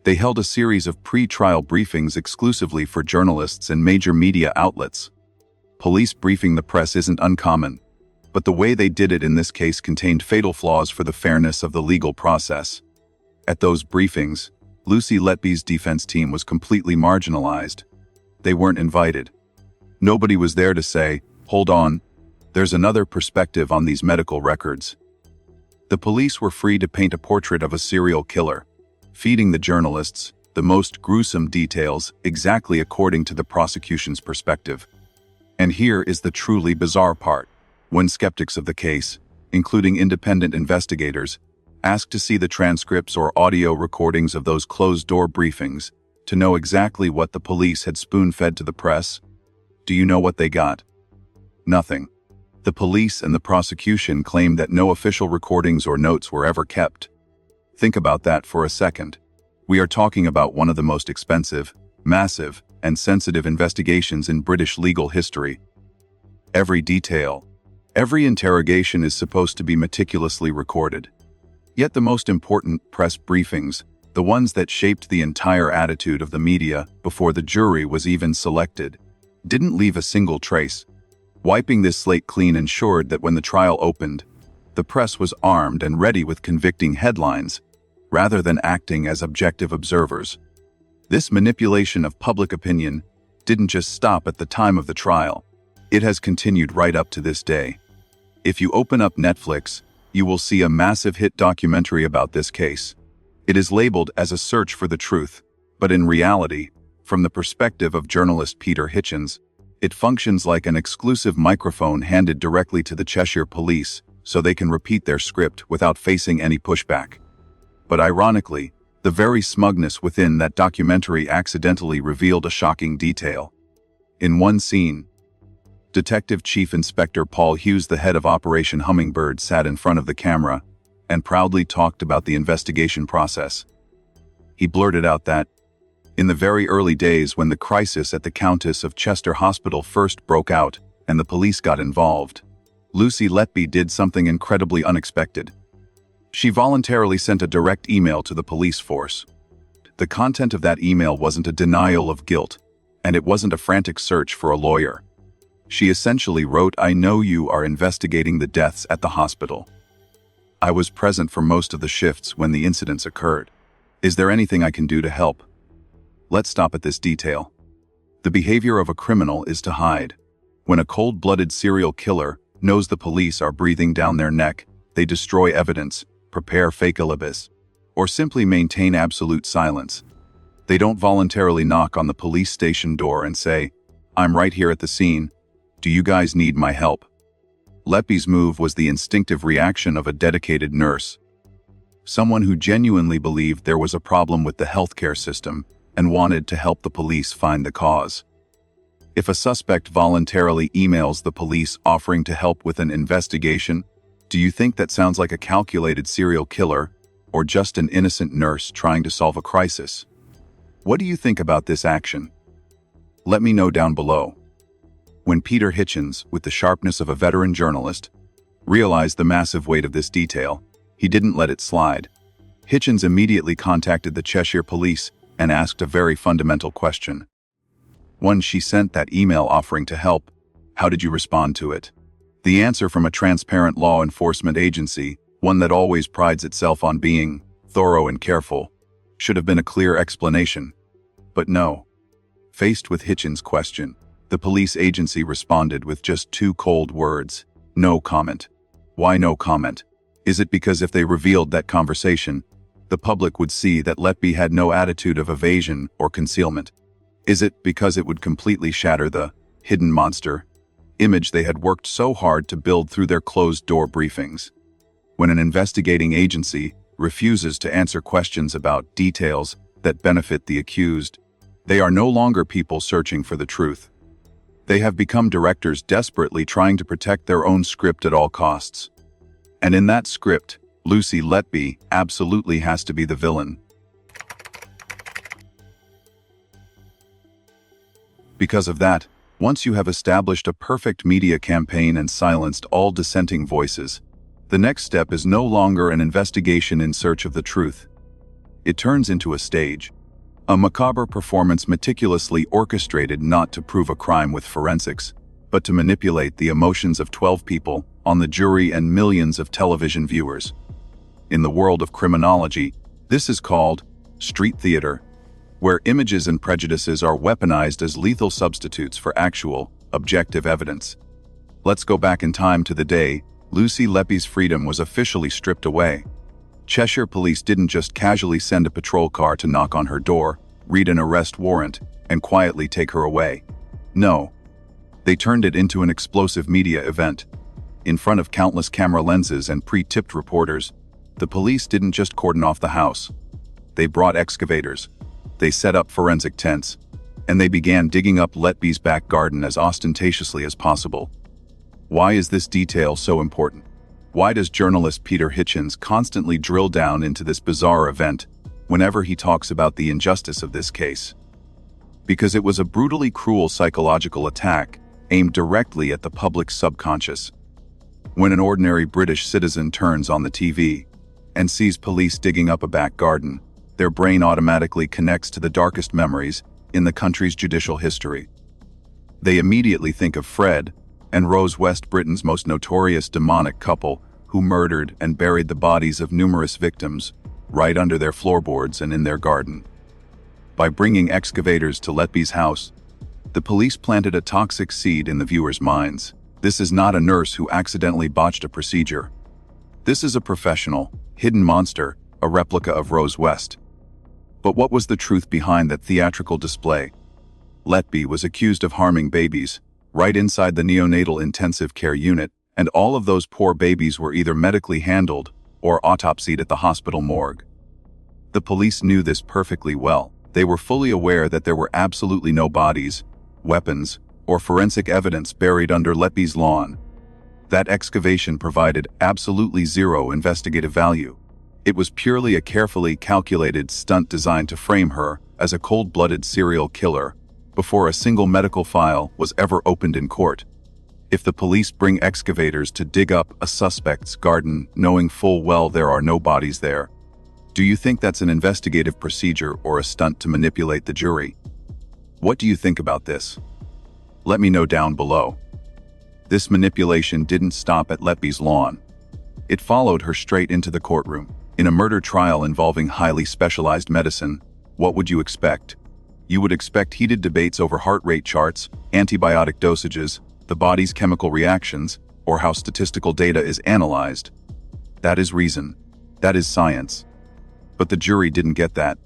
They held a series of pre-trial briefings exclusively for journalists and major media outlets. Police briefing the press isn't uncommon, but the way they did it in this case contained fatal flaws for the fairness of the legal process. At those briefings, Lucy Letby's defense team was completely marginalized. They weren't invited. Nobody was there to say, "Hold on, there's another perspective on these medical records." The police were free to paint a portrait of a serial killer, feeding the journalists the most gruesome details exactly according to the prosecution's perspective. And here is the truly bizarre part. When skeptics of the case, including independent investigators, asked to see the transcripts or audio recordings of those closed-door briefings to know exactly what the police had spoon-fed to the press, do you know what they got? Nothing. The police and the prosecution claimed that no official recordings or notes were ever kept. Think about that for a second. We are talking about one of the most expensive, massive, and sensitive investigations in British legal history. Every detail, every interrogation is supposed to be meticulously recorded. Yet the most important press briefings, the ones that shaped the entire attitude of the media before the jury was even selected, didn't leave a single trace. Wiping this slate clean ensured that when the trial opened, the press was armed and ready with convicting headlines, rather than acting as objective observers. This manipulation of public opinion didn't just stop at the time of the trial. It has continued right up to this day. If you open up Netflix, you will see a massive hit documentary about this case. It is labeled as a search for the truth, but in reality, from the perspective of journalist Peter Hitchens, it functions like an exclusive microphone handed directly to the Cheshire Police so they can repeat their script without facing any pushback. But ironically, the very smugness within that documentary accidentally revealed a shocking detail. In one scene, Detective Chief Inspector Paul Hughes, the head of Operation Hummingbird, sat in front of the camera and proudly talked about the investigation process. He blurted out that, in the very early days when the crisis at the Countess of Chester Hospital first broke out and the police got involved, Lucy Letby did something incredibly unexpected. She voluntarily sent a direct email to the police force. The content of that email wasn't a denial of guilt, and it wasn't a frantic search for a lawyer. She essentially wrote, "I know you are investigating the deaths at the hospital. I was present for most of the shifts when the incidents occurred. Is there anything I can do to help?" Let's stop at this detail. The behavior of a criminal is to hide. When a cold-blooded serial killer knows the police are breathing down their neck, they destroy evidence, prepare fake alibis, or simply maintain absolute silence. They don't voluntarily knock on the police station door and say, "I'm right here at the scene. Do you guys need my help?" Letby's move was the instinctive reaction of a dedicated nurse, someone who genuinely believed there was a problem with the healthcare system and wanted to help the police find the cause. If a suspect voluntarily emails the police offering to help with an investigation, do you think that sounds like a calculated serial killer or just an innocent nurse trying to solve a crisis? What do you think about this action? Let me know down below. When Peter Hitchens, with the sharpness of a veteran journalist, realized the massive weight of this detail, he didn't let it slide. Hitchens immediately contacted the Cheshire Police and asked a very fundamental question. When she sent that email offering to help, how did you respond to it? The answer from a transparent law enforcement agency, one that always prides itself on being thorough and careful, should have been a clear explanation. But no. Faced with Hitchens' question, the police agency responded with just two cold words: no comment. Why no comment? Is it because if they revealed that conversation, the public would see that Letby had no attitude of evasion or concealment? Is it because it would completely shatter the hidden monster image they had worked so hard to build through their closed-door briefings? When an investigating agency refuses to answer questions about details that benefit the accused, they are no longer people searching for the truth. They have become directors desperately trying to protect their own script at all costs. And in that script, Lucy Letby absolutely has to be the villain. Because of that, once you have established a perfect media campaign and silenced all dissenting voices, the next step is no longer an investigation in search of the truth. It turns into a stage, a macabre performance meticulously orchestrated not to prove a crime with forensics, but to manipulate the emotions of 12 people on the jury and millions of television viewers. In the world of criminology, this is called street theater, where images and prejudices are weaponized as lethal substitutes for actual, objective evidence. Let's go back in time to the day Lucy Letby's freedom was officially stripped away. Cheshire Police didn't just casually send a patrol car to knock on her door, read an arrest warrant, and quietly take her away. No. They turned it into an explosive media event. In front of countless camera lenses and pre-tipped reporters, the police didn't just cordon off the house. They brought excavators. They set up forensic tents, and they began digging up Letby's back garden as ostentatiously as possible. Why is this detail so important? Why does journalist Peter Hitchens constantly drill down into this bizarre event whenever he talks about the injustice of this case? Because it was a brutally cruel psychological attack aimed directly at the public's subconscious. When an ordinary British citizen turns on the TV and sees police digging up a back garden, their brain automatically connects to the darkest memories in the country's judicial history. They immediately think of Fred and Rose, West Britain's most notorious demonic couple, who who murdered and buried the bodies of numerous victims right under their floorboards and in their garden. By bringing excavators to Letby's house, the police planted a toxic seed in the viewers' minds. This is not a nurse who accidentally botched a procedure. This is a professional, hidden monster, a replica of Rose West. But what was the truth behind that theatrical display? Letby was accused of harming babies right inside the neonatal intensive care unit, and all of those poor babies were either medically handled or autopsied at the hospital morgue. The police knew this perfectly well. They were fully aware that there were absolutely no bodies, weapons, or forensic evidence buried under Letby's lawn. That excavation provided absolutely zero investigative value. It was purely a carefully calculated stunt designed to frame her as a cold-blooded serial killer before a single medical file was ever opened in court. If the police bring excavators to dig up a suspect's garden knowing full well there are no bodies there, do you think that's an investigative procedure or a stunt to manipulate the jury? What do you think about this? Let me know down below. This manipulation didn't stop at Letby's lawn. It followed her straight into the courtroom. In a murder trial involving highly specialized medicine, what would you expect? You would expect heated debates over heart rate charts, antibiotic dosages, the body's chemical reactions, or how statistical data is analyzed. That is reason. That is science. But the jury didn't get that.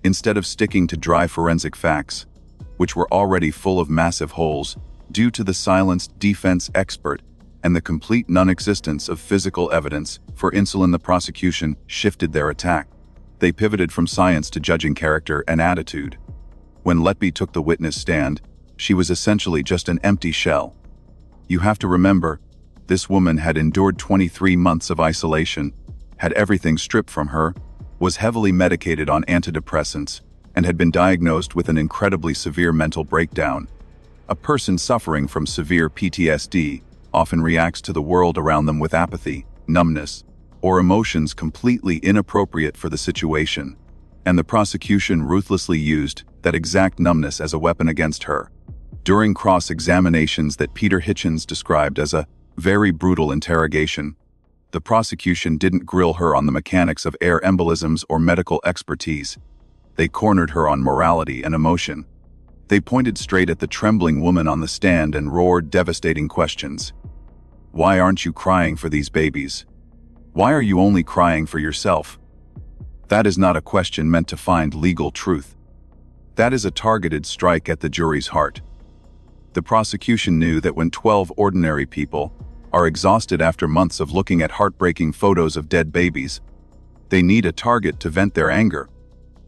Instead of sticking to dry forensic facts, which were already full of massive holes due to the silenced defense expert and the complete non-existence of physical evidence for insulin, the prosecution shifted their attack. They pivoted from science to judging character and attitude. When Letby took the witness stand, she was essentially just an empty shell. You have to remember, this woman had endured 23 months of isolation, had everything stripped from her, was heavily medicated on antidepressants, and had been diagnosed with an incredibly severe mental breakdown. A person suffering from severe PTSD often reacts to the world around them with apathy, numbness, or emotions completely inappropriate for the situation, and the prosecution ruthlessly used that exact numbness as a weapon against her. During cross-examinations that Peter Hitchens described as a very brutal interrogation, the prosecution didn't grill her on the mechanics of air embolisms or medical expertise. They cornered her on morality and emotion. They pointed straight at the trembling woman on the stand and roared devastating questions. Why aren't you crying for these babies? Why are you only crying for yourself? That is not a question meant to find legal truth. That is a targeted strike at the jury's heart. The prosecution knew that when 12 ordinary people are exhausted after months of looking at heartbreaking photos of dead babies, they need a target to vent their anger.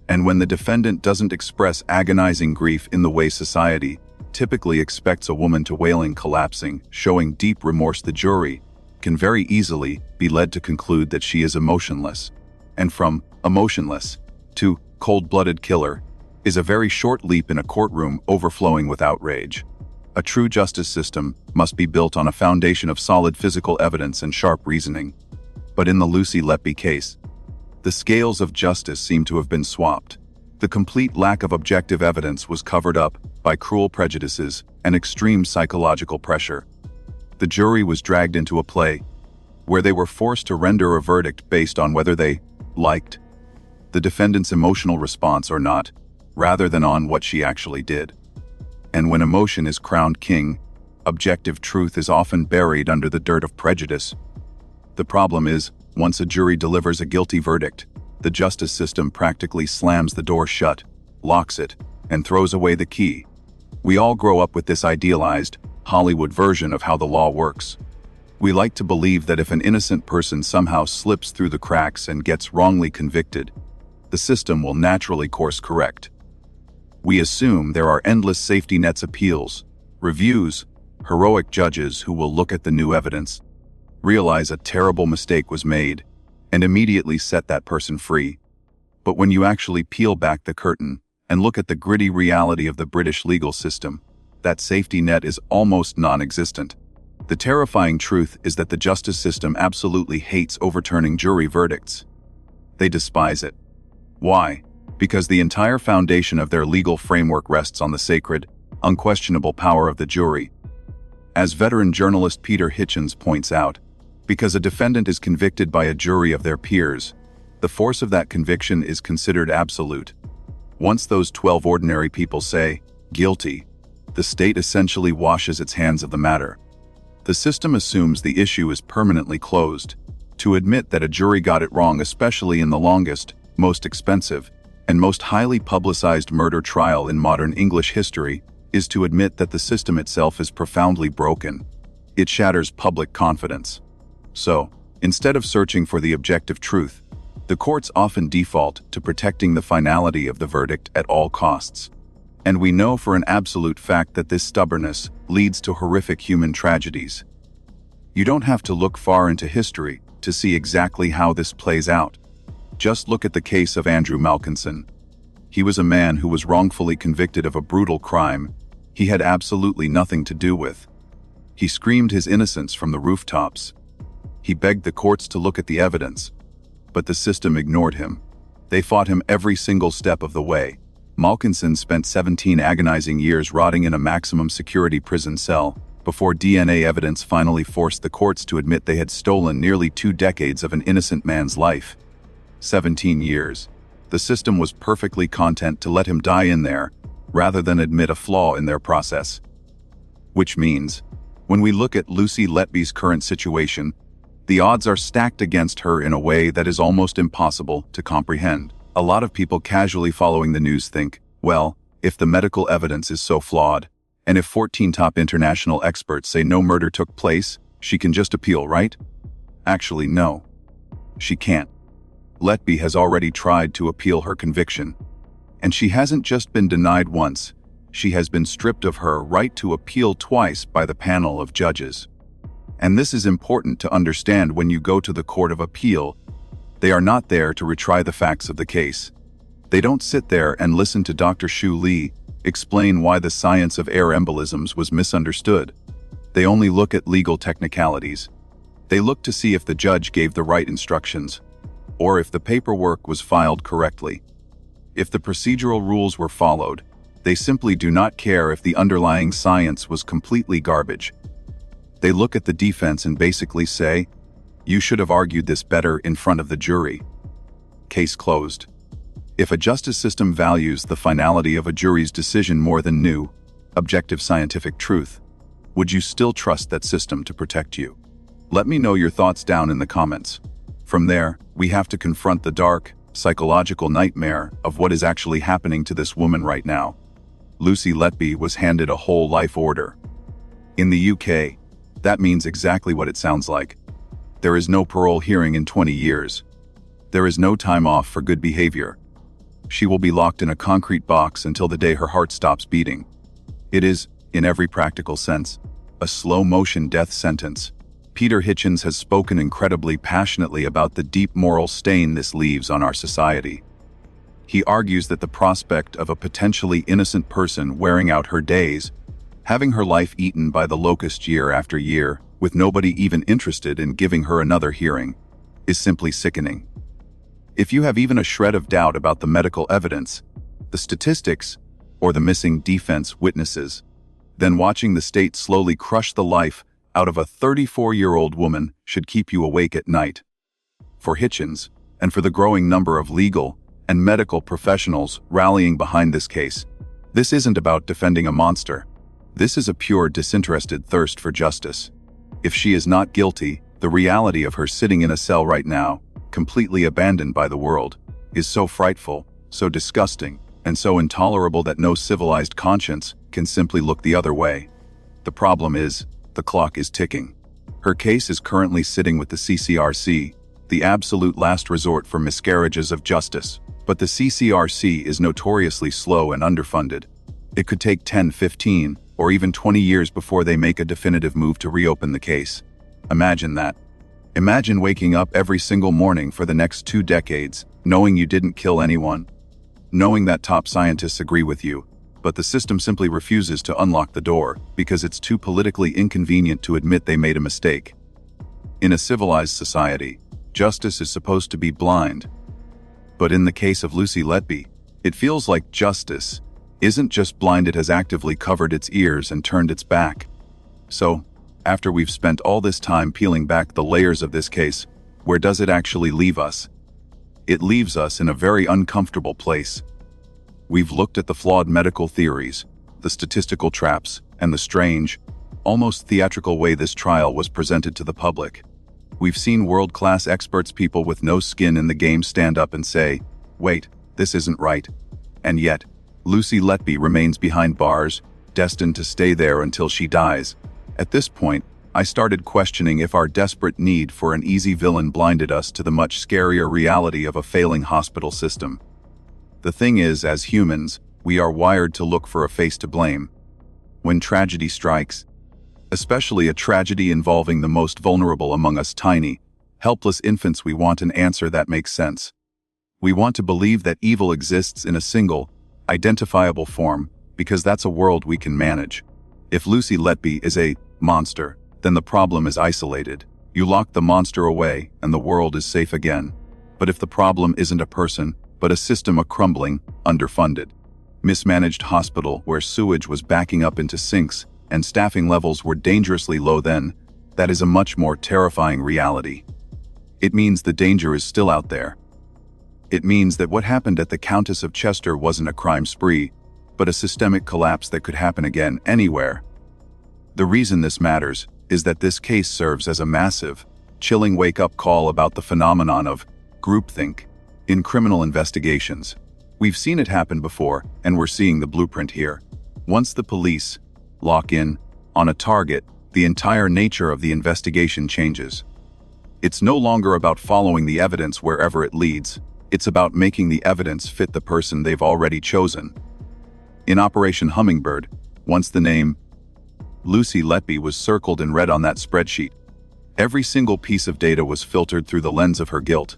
And when the defendant doesn't express agonizing grief in the way society typically expects a woman to, wailing, collapsing, showing deep remorse, the jury can very easily be led to conclude that she is emotionless. And from emotionless to cold-blooded killer is a very short leap in a courtroom overflowing with outrage. A true justice system must be built on a foundation of solid physical evidence and sharp reasoning. But in the Lucy Letby case, the scales of justice seem to have been swapped. The complete lack of objective evidence was covered up by cruel prejudices and extreme psychological pressure. The jury was dragged into a play where they were forced to render a verdict based on whether they liked the defendant's emotional response or not, rather than on what she actually did. And when emotion is crowned king, objective truth is often buried under the dirt of prejudice. The problem is, once a jury delivers a guilty verdict, the justice system practically slams the door shut, locks it, and throws away the key. We all grow up with this idealized, Hollywood version of how the law works. We like to believe that if an innocent person somehow slips through the cracks and gets wrongly convicted, the system will naturally course correct. We assume there are endless safety nets, appeals, reviews, heroic judges who will look at the new evidence, realize a terrible mistake was made, and immediately set that person free. But when you actually peel back the curtain and look at the gritty reality of the British legal system, that safety net is almost non-existent. The terrifying truth is that the justice system absolutely hates overturning jury verdicts. They despise it. Why? Because the entire foundation of their legal framework rests on the sacred, unquestionable power of the jury. As veteran journalist Peter Hitchens points out, Because a defendant is convicted by a jury of their peers, the force of that conviction is considered absolute. Once those 12 ordinary people say, guilty, the state essentially washes its hands of the matter. The system assumes the issue is permanently closed. To admit that a jury got it wrong, especially in the longest, most expensive, and most highly publicized murder trial in modern English history, is to admit that the system itself is profoundly broken. It shatters public confidence. So, instead of searching for the objective truth, the courts often default to protecting the finality of the verdict at all costs. And we know for an absolute fact that this stubbornness leads to horrific human tragedies. You don't have to look far into history to see exactly how this plays out. Just look at the case of Andrew Malkinson. He was a man who was wrongfully convicted of a brutal crime he had absolutely nothing to do with. He screamed his innocence from the rooftops. He begged the courts to look at the evidence, but the system ignored him. They fought him every single step of the way. Malkinson spent 17 agonizing years rotting in a maximum security prison cell before DNA evidence finally forced the courts to admit they had stolen nearly 2 decades of an innocent man's life. 17 years. The system was perfectly content to let him die in there, rather than admit a flaw in their process. Which means, when we look at Lucy Letby's current situation, the odds are stacked against her in a way that is almost impossible to comprehend. A lot of people casually following the news think, well, if the medical evidence is so flawed, and if 14 top international experts say no murder took place, she can just appeal, right? Actually, no. She can't. Letby has already tried to appeal her conviction. And she hasn't just been denied once, she has been stripped of her right to appeal twice by the panel of judges. And this is important to understand when you go to the Court of Appeal. They are not there to retry the facts of the case. They don't sit there and listen to Dr. Shu Li explain why the science of air embolisms was misunderstood. They only look at legal technicalities. They look to see if the judge gave the right instructions, or if the paperwork was filed correctly. If the procedural rules were followed, they simply do not care if the underlying science was completely garbage. They look at the defense and basically say, you should have argued this better in front of the jury. Case closed. If a justice system values the finality of a jury's decision more than new, objective scientific truth, would you still trust that system to protect you? Let me know your thoughts down in the comments. From there, we have to confront the dark, psychological nightmare of what is actually happening to this woman right now. Lucy Letby was handed a whole life order. In the UK, that means exactly what it sounds like. There is no parole hearing in 20 years. There is no time off for good behavior. She will be locked in a concrete box until the day her heart stops beating. It is, in every practical sense, a slow-motion death sentence. Peter Hitchens has spoken incredibly passionately about the deep moral stain this leaves on our society. He argues that the prospect of a potentially innocent person wearing out her days, having her life eaten by the locust year after year, with nobody even interested in giving her another hearing, is simply sickening. If you have even a shred of doubt about the medical evidence, the statistics, or the missing defense witnesses, then watching the state slowly crush the life out of a 34-year-old woman should keep you awake at night. For Hitchens, and for the growing number of legal and medical professionals rallying behind this case, this isn't about defending a monster. This is a pure disinterested thirst for justice. If she is not guilty, the reality of her sitting in a cell right now, completely abandoned by the world, is so frightful, so disgusting, and so intolerable that no civilized conscience can simply look the other way. The problem is, the clock is ticking. Her case is currently sitting with the CCRC, the absolute last resort for miscarriages of justice. But the CCRC is notoriously slow and underfunded. It could take 10, 15, or even 20 years before they make a definitive move to reopen the case. Imagine that. Imagine waking up every single morning for the next 2 decades, knowing you didn't kill anyone, knowing that top scientists agree with you, but the system simply refuses to unlock the door because it's too politically inconvenient to admit they made a mistake. In a civilized society, justice is supposed to be blind. But in the case of Lucy Letby, it feels like justice isn't just blind, it has actively covered its ears and turned its back. So, after we've spent all this time peeling back the layers of this case, where does it actually leave us? It leaves us in a very uncomfortable place. We've looked at the flawed medical theories, the statistical traps, and the strange, almost theatrical way this trial was presented to the public. We've seen world-class experts, people with no skin in the game, stand up and say, "Wait, this isn't right." And yet, Lucy Letby remains behind bars, destined to stay there until she dies. At this point, I started questioning if our desperate need for an easy villain blinded us to the much scarier reality of a failing hospital system. The thing is, as humans, we are wired to look for a face to blame. When tragedy strikes, especially a tragedy involving the most vulnerable among us, tiny, helpless infants, we want an answer that makes sense. We want to believe that evil exists in a single, identifiable form, because that's a world we can manage. If Lucy Letby is a monster, then the problem is isolated. You lock the monster away, and the world is safe again. But if the problem isn't a person, but a system, a crumbling, underfunded, mismanaged hospital where sewage was backing up into sinks and staffing levels were dangerously low, then that is a much more terrifying reality. It means the danger is still out there. It means that what happened at the Countess of Chester wasn't a crime spree, but a systemic collapse that could happen again anywhere. The reason this matters is that this case serves as a massive, chilling wake-up call about the phenomenon of groupthink in criminal investigations. We've seen it happen before, and we're seeing the blueprint here. Once the police lock in on a target, the entire nature of the investigation changes. It's no longer about following the evidence wherever it leads. It's about making the evidence fit the person they've already chosen. In Operation Hummingbird, once the name Lucy Letby was circled in red on that spreadsheet, every single piece of data was filtered through the lens of her guilt.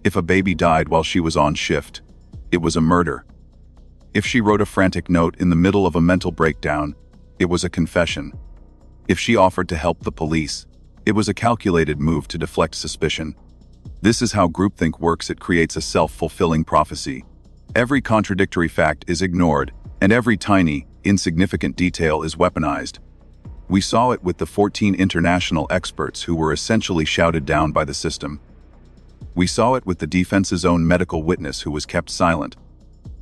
If a baby died while she was on shift, it was a murder. If she wrote a frantic note in the middle of a mental breakdown, it was a confession. If she offered to help the police, it was a calculated move to deflect suspicion. This is how groupthink works. It creates a self-fulfilling prophecy. Every contradictory fact is ignored, and every tiny, insignificant detail is weaponized. We saw it with the 14 international experts who were essentially shouted down by the system. We saw it with the defense's own medical witness who was kept silent.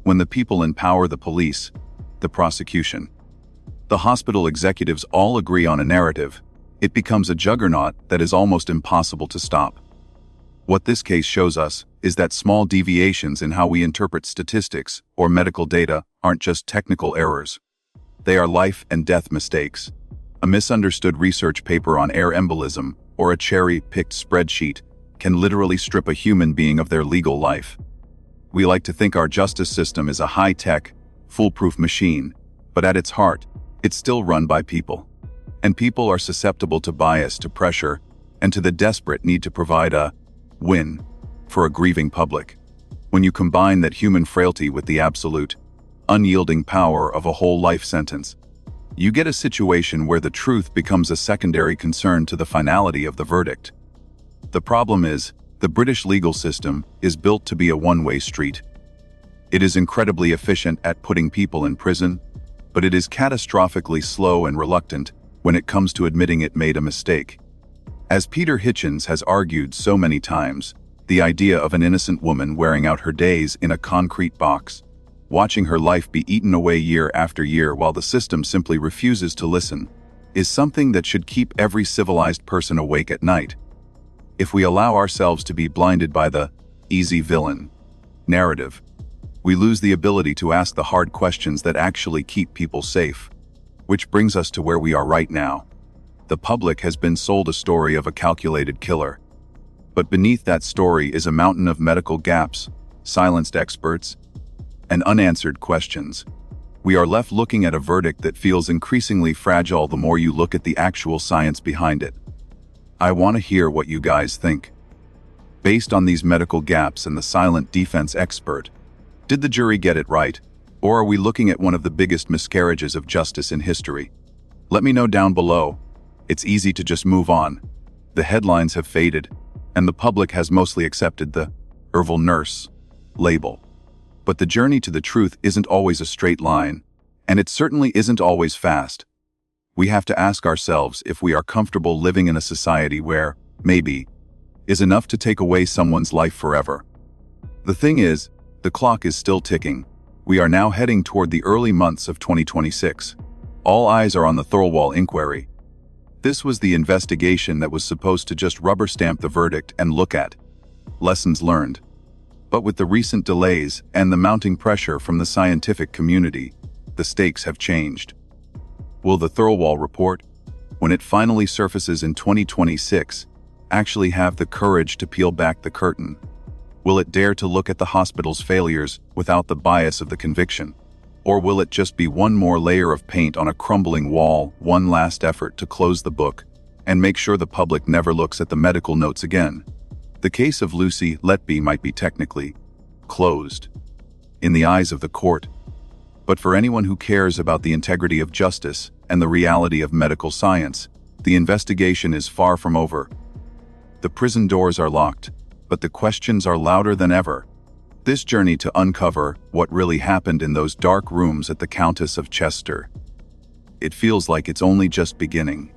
When the people in power, the police, the prosecution, the hospital executives all agree on a narrative, it becomes a juggernaut that is almost impossible to stop. What this case shows us is that small deviations in how we interpret statistics or medical data aren't just technical errors. They are life and death mistakes. A misunderstood research paper on air embolism or a cherry-picked spreadsheet can literally strip a human being of their legal life. We like to think our justice system is a high-tech, foolproof machine, but at its heart, it's still run by people. And people are susceptible to bias, to pressure, and to the desperate need to provide a win for a grieving public. When you combine that human frailty with the absolute, unyielding power of a whole life sentence, you get a situation where the truth becomes a secondary concern to the finality of the verdict. The problem is, the British legal system is built to be a one-way street. It is incredibly efficient at putting people in prison, but it is catastrophically slow and reluctant when it comes to admitting it made a mistake. As Peter Hitchens has argued so many times, the idea of an innocent woman wearing out her days in a concrete box, watching her life be eaten away year after year while the system simply refuses to listen, is something that should keep every civilized person awake at night. If we allow ourselves to be blinded by the easy villain narrative, we lose the ability to ask the hard questions that actually keep people safe. Which brings us to where we are right now. The public has been sold a story of a calculated killer. But beneath that story is a mountain of medical gaps, silenced experts, and unanswered questions. We are left looking at a verdict that feels increasingly fragile the more you look at the actual science behind it. I want to hear what you guys think. Based on these medical gaps and the silent defense expert, did the jury get it right, or are we looking at one of the biggest miscarriages of justice in history? Let me know down below. It's easy to just move on. The headlines have faded, and the public has mostly accepted the "evil nurse" label. But the journey to the truth isn't always a straight line, and it certainly isn't always fast. we have to ask ourselves if we are comfortable living in a society where, maybe, is enough to take away someone's life forever. The thing is, the clock is still ticking. We are now heading toward the early months of 2026. All eyes are on the Thirlwall inquiry. This was the investigation that was supposed to just rubber stamp the verdict and look at lessons learned. But with the recent delays and the mounting pressure from the scientific community, the stakes have changed. Will the Thirlwall report, when it finally surfaces in 2026, actually have the courage to peel back the curtain? Will it dare to look at the hospital's failures without the bias of the conviction? Or will it just be one more layer of paint on a crumbling wall, one last effort to close the book and make sure the public never looks at the medical notes again? The case of Lucy Letby might be technically closed in the eyes of the court, but for anyone who cares about the integrity of justice and the reality of medical science, the investigation is far from over. The prison doors are locked, but the questions are louder than ever. This journey to uncover what really happened in those dark rooms at the Countess of Chester, it feels like it's only just beginning.